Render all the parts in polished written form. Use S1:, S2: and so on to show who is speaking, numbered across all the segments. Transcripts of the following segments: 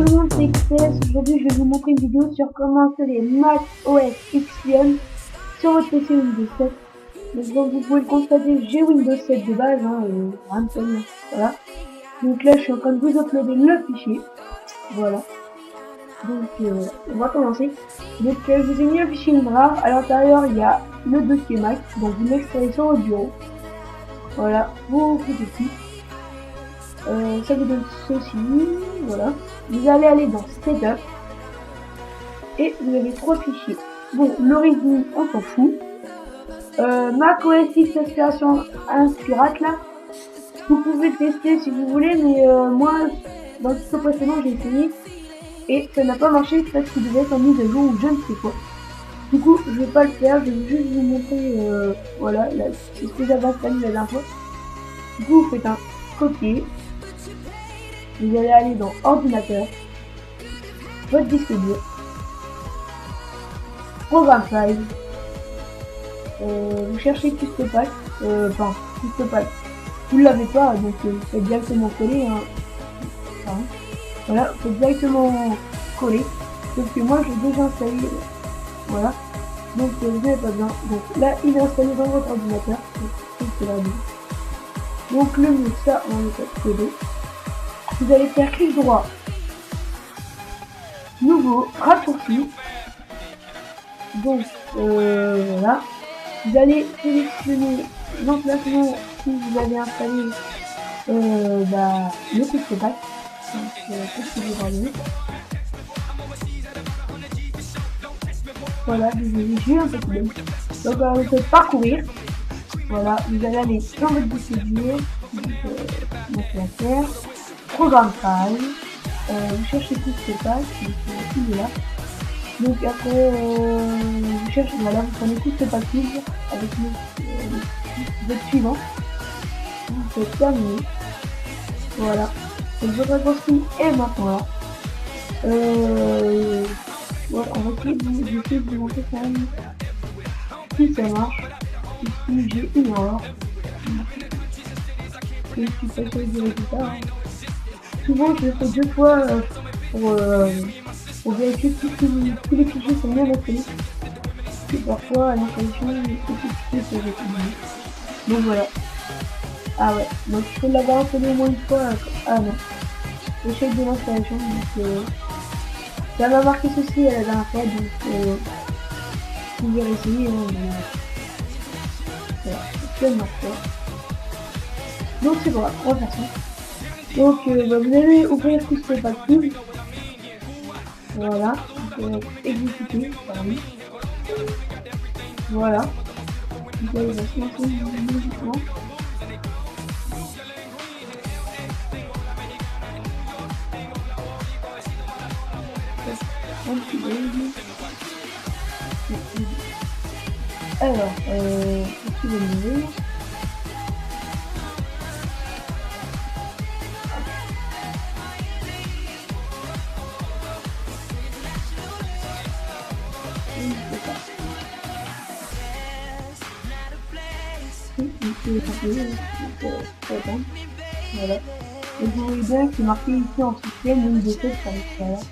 S1: le monde, c'est XS. Aujourd'hui, je vais vous montrer une vidéo sur comment installer Mac OS X Lion sur votre PC Windows 7. Donc, comme vous pouvez le constater, j'ai Windows 7 de base, voilà. Donc là, je suis en train de vous uploader le fichier. Voilà. Donc, on va commencer. Donc, je vous ai mis un fichier WinRAR. À l'intérieur, il y a le dossier Mac. Donc, vous l'extraitez sur votre bureau. Voilà, vous faites ici. Ça vous donne ceci, voilà. Vous allez aller dans Setup et vous avez trois fichiers. Bon, l'origine, on s'en fout. Mac OS X Aspiration Inspirate là. Vous pouvez tester si vous voulez, mais moi, dans le tuto précédent, j'ai essayé et ça n'a pas marché parce qu'il devait être en mise à jour ou je ne sais quoi. Du coup, je vais pas le faire, je vais juste vous montrer, voilà, c'est ce que j'avais installé la dernière fois. Du coup, vous faites un copier. Vous allez aller dans ordinateur, votre disque dur, programme file, vous cherchez Custopack, Custopack, vous ne l'avez pas, donc vous faites directement coller, voilà, vous faites directement coller, sauf que moi j'ai déjà installé, voilà, donc vous n'avez pas besoin, donc là il est installé dans votre ordinateur, donc le mieux ça on va le faire coder. Vous allez faire clic droit, nouveau, raccourci. Donc voilà. Vous allez sélectionner l'emplacement si vous avez installé le Custopack. Voilà, j'ai un petit bug. Donc vous faites parcourir. Voilà, vous allez aller dans votre disque dur, donc la terre. Programme file, vous cherchez Custopack, il est là. Donc après, vous cherchez, voilà, vous prenez Custopack avec le suivant. Vous faites terminer. Voilà. Donc votre raccourci est maintenant là. Ouais, on va essayer de vous montrer quand même si ça marche. Ici j'ai une erreur. Je suis pas sûr du résultat. Souvent je le fais deux fois pour vérifier tous les fichiers sont bien installés. Et parfois à l'installation, les fichiers sont utilisés. Donc voilà. Ah ouais, donc il faut l'avoir installé au moins une fois. Ah non. Échec de l'installation. Donc ça m'a marqué ceci à la dernière fois. Donc vous pouvez essayer. Voilà, ça ne marche pas. Donc c'est bon, on va faire ça. Donc vous allez ouvrir Custopack. Voilà, exécuter, pardon. Voilà. Vous allez se lancer logiquement. Alors, qu'est-ce que vous voulez? Voilà. Et vous voyez bien qu'il est marqué ici en système Windows 7 par l'extérieur.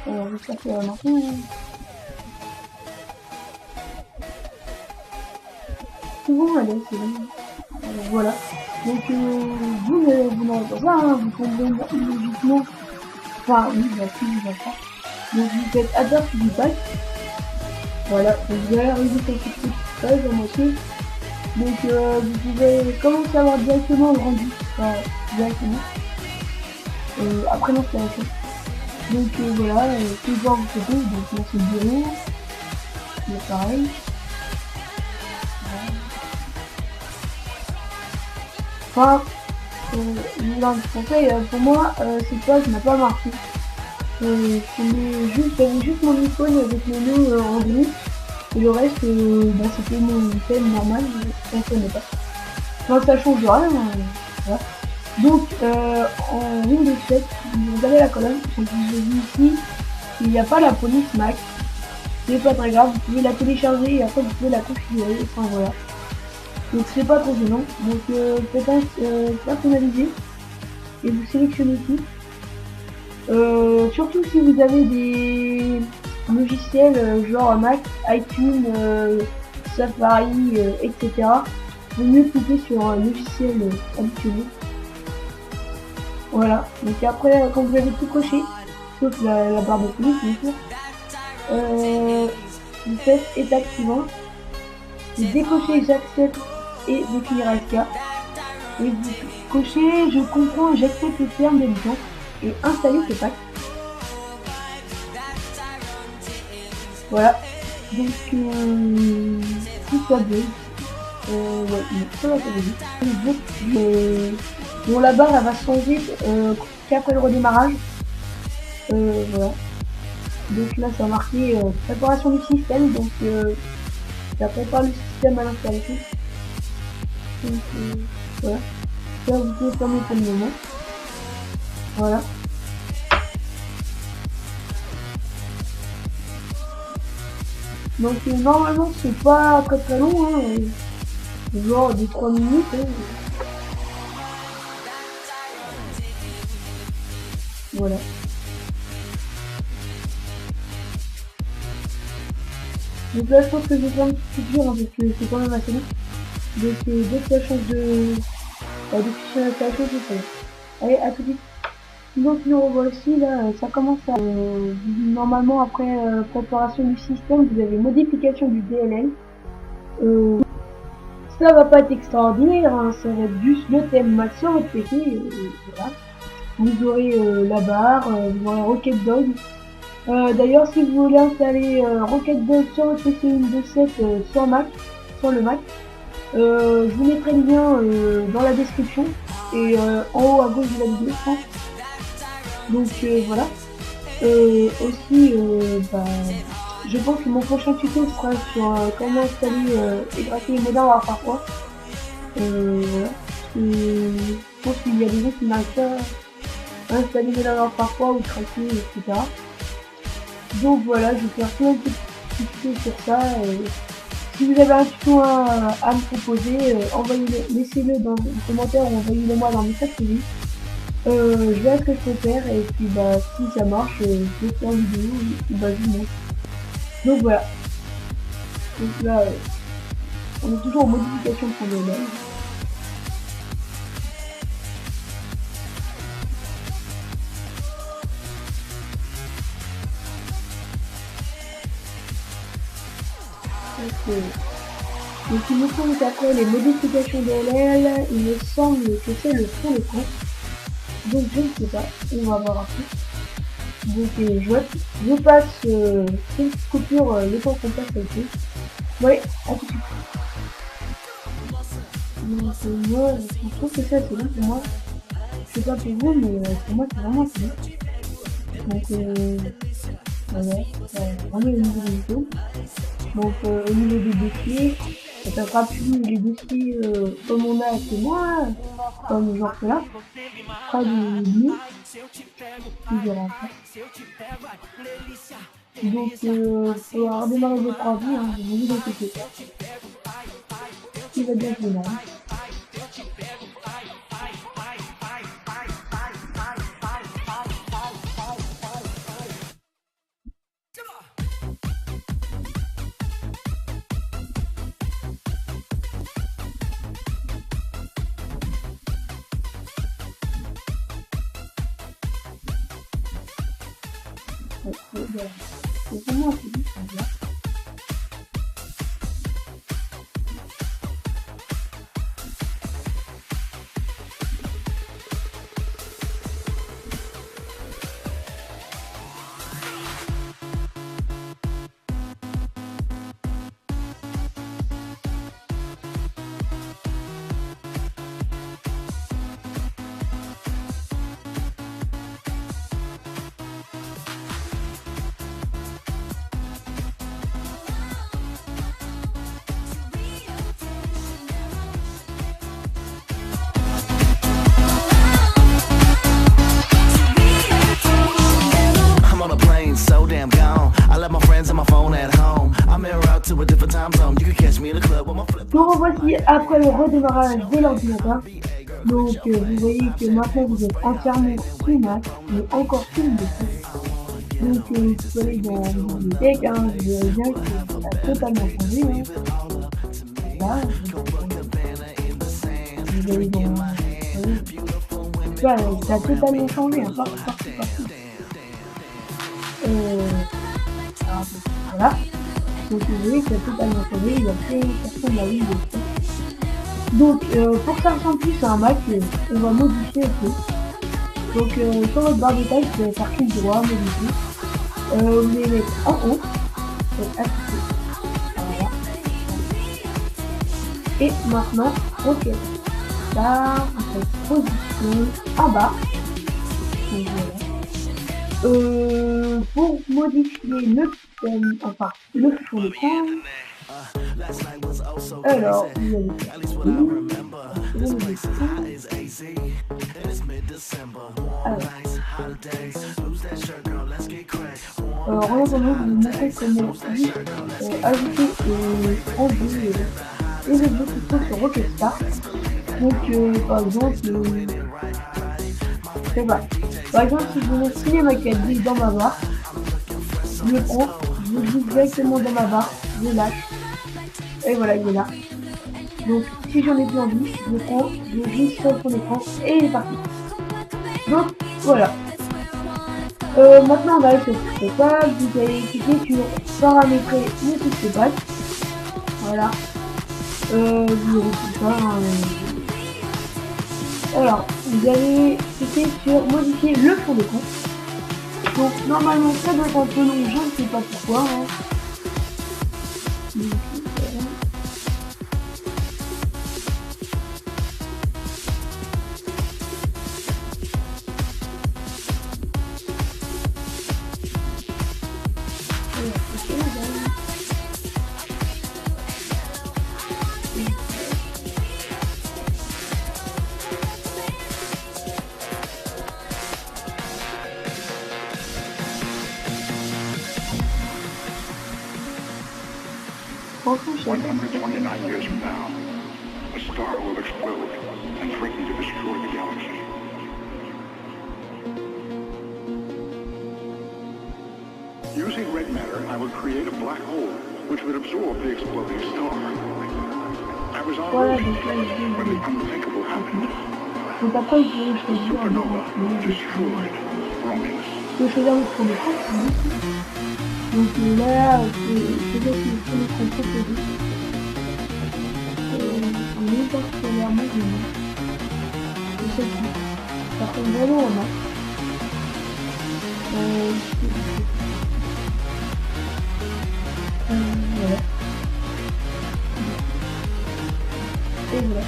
S1: Alors j'espère que ça va marcher. C'est bon, allez, c'est bon. Alors, voilà. Donc vous n'avez pas ça, hein, vous tombez logiquement. Enfin oui, vous va pas. Donc vous faites Adapt du pack. Voilà, donc vous allez arriver sur cette petite page à moitié. Donc vous pouvez commencer à voir directement le rendu. Directement. Après l'installation. Donc voilà, tout voir vos photos, donc là c'est le bureau. C'est pareil. Enfin, là je conseille, pour moi cette page n'a pas marché. J'avais juste mon iPhone avec mon nom en gris et le reste c'était mon thème normal, ça ne fonctionnait pas. Enfin ça change rien, voilà. Donc en Windows 7, vous avez la colonne, donc vous avez ici, il n'y a pas la police Mac, c'est pas très grave, vous pouvez la télécharger et après vous pouvez la configurer, enfin voilà. Donc c'est pas trop gênant. Donc peut-être personnaliser et vous sélectionnez tout. Surtout si vous avez des logiciels genre Mac, iTunes, Safari, etc. Vaut mieux cliquer sur un logiciel habituel. Voilà. Donc après, quand vous avez tout coché, sauf la barre de plus, bien sûr, vous faites étape suivante. Vous décochez j'accepte et définir ASK. Et vous cochez je comprends et j'accepte les termes de licence et installer ce pack. Voilà. Donc si ça bug, ouais, ça va pas bugger. Bon, la barre elle va changer qu'après le redémarrage. Voilà. Donc là ça a marqué préparation du système, donc ça prépare le système à l'installation. Donc voilà. Ça vous pouvez fermer pour le moment. Voilà. Donc normalement c'est pas très très long, hein, genre de 3 minutes. Hein. Voilà. Donc là je pense que je vais faire un petit peu dur, hein, parce que c'est quand même assez long. Donc dès que ça change de fichier d'installation, je fais. Allez, à tout de suite. Donc nous revoici là, ça commence à normalement après préparation du système, vous avez modification du DLL. Ça va pas être extraordinaire, hein, ça va être juste le thème Mac sur votre PC. Voilà. Vous aurez la barre, vous aurez Rocket Dog. D'ailleurs, si vous voulez installer Rocket Dog sur votre PC Windows 7 sur Mac, sur le Mac, je vous mettrai le lien dans la description et en haut à gauche de la vidéo, je pense. Donc voilà. Aussi, je pense que mon prochain tuto sera sur comment installer et gratter les Modern Warfare 3. Voilà. Je pense qu'il y a des gens qui n'arrivent pas à installer Modern Warfare 3 ou craquer, etc. Donc voilà, je vais faire plein de petits tutos sur ça. Si vous avez un tuto à me proposer, envoyez-le, laissez-le dans les commentaires ou envoyez-le moi dans mes message privé. Je verrai ce que je peux faire et puis si ça marche, je vais faire une vidéo et je vous montre. Donc voilà. Donc là, on est toujours en modification de son DLL. Donc il me semble qu'après les modifications DLL, il me semble que c'est le fond de compte. Donc je ne sais pas, on va voir après. Donc je passe quelques coupures le temps qu'on passe avec eux. Ouais, à tout de suite. Donc moi, je trouve que c'est assez long pour moi. Je sais pas pour vous, mais pour moi c'est vraiment assez long. Donc voilà, vraiment au niveau des vidéos. Donc au niveau des dossiers, ça fera plus les dossiers comme on a actuellement, comme genre que là. Pas de nuit, plusieurs enfants. Donc il faudra redémarrer votre ordi, hein, je vous inquiétez pas. Il va bien se démarrer. C'est vraiment assez vite, ça va. Nous revoici après le redémarrage de l'ordinateur. Donc vous voyez que maintenant vous êtes entièrement sous Mac, mais encore sous Windows. Donc vous allez dans la bibliothèque, hein, vous verrez bien que ça a totalement changé. Hein. Là, vous allez dans... Voilà, ça a totalement changé, hein, partout. Alors, voilà. Donc vous voyez que ça a totalement changé, il y a plus personne à Windows. Donc pour que ça ressemble plus à un Mac, on va modifier un peu. Donc sur votre barre de taille, vous allez faire clic droit, modifier. Vous allez mettre en haut, afficher. Voilà. Et maintenant, ok. Là, on fait position en bas. Donc, voilà. Pour modifier le système, enfin le fond d'écran. Alors, vous allez alors en attendant, je vais vous montrer comment ajouter et enlever les objets qui sont sur Rockstar. Donc, par exemple, je sais pas. Par exemple, si je mets Cinéma 4D dans ma barre, je le prends, je le glisse directement dans ma barre, je lâche, et voilà, il est là. Donc, si j'en ai plus envie, je le prends, je glisse sur son écran, et il est parti. Donc, voilà. Maintenant, on va sur Pixelpad, vous allez cliquer sur paramétrer mon Pixelpad. Voilà. Vous allez tout ça. Alors, vous allez cliquer sur modifier le fond d'écran. Donc, normalement, ça doit être un peu long, je ne sais pas pourquoi. Hein.
S2: Franchement, 129 years from now, a star will explode and threaten to destroy the galaxy. Using red matter, I would create a black hole which would absorb the exploding star. I was on Earth when the unthinkable happened. A supernova destroyed Romulus.
S1: Donc là, c'est là qu'il faut qu'on propose. On est particulièrement génial. C'est celle-ci. Ça ressemble vraiment à moi. Voilà. Et voilà.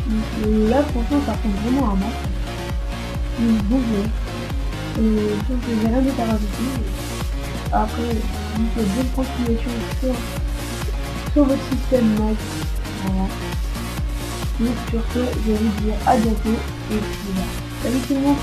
S1: Donc là, franchement, ça ressemble vraiment à moi. Donc bon, voilà. Donc j'ai rien d'autre à rajouter. Après, vous faites bonne continuation sur votre système Mac. Voilà. Donc sur ce, je vais vous dire à bientôt et puis voilà. Salut tout le monde.